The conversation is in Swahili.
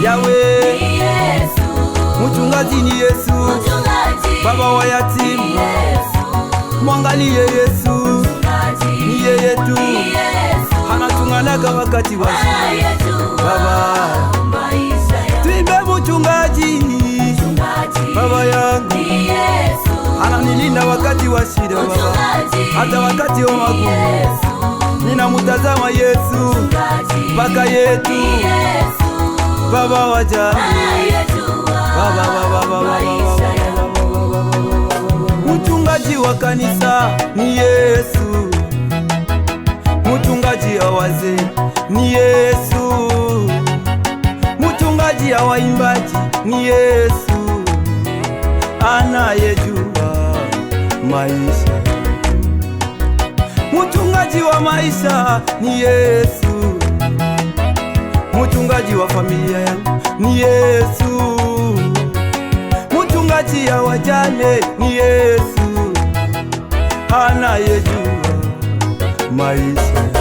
Yawe ni Yesu, mchungaji ni Yesu, mchungaji baba wa yatima ni Yesu, mwangalie Yesu, mchungaji ni yeye tu ni Yesu, anachunganaga wakati wa shida. anayejua Baba maisha ya tuimbe mchungaji, mchungaji baba yangu ni Yesu, ananilinda wakati wa shida baba, mchungaji hata wakati wa ni magumu Yesu, ninamtazama Yesu, mchungaji baba yetu ni Yesu, baba wa jana anayejua baba maisha ya mchungaji wa kanisa ni Yesu, mchungaji wa wazee ni Yesu, mchungaji wa waimbaji ni Yesu, anayejua maisha. Mchungaji wa maisha ni Yesu, mchungaji wa familia yangu ni Yesu, mchungaji ya wajane ni Yesu, anayejua maisha.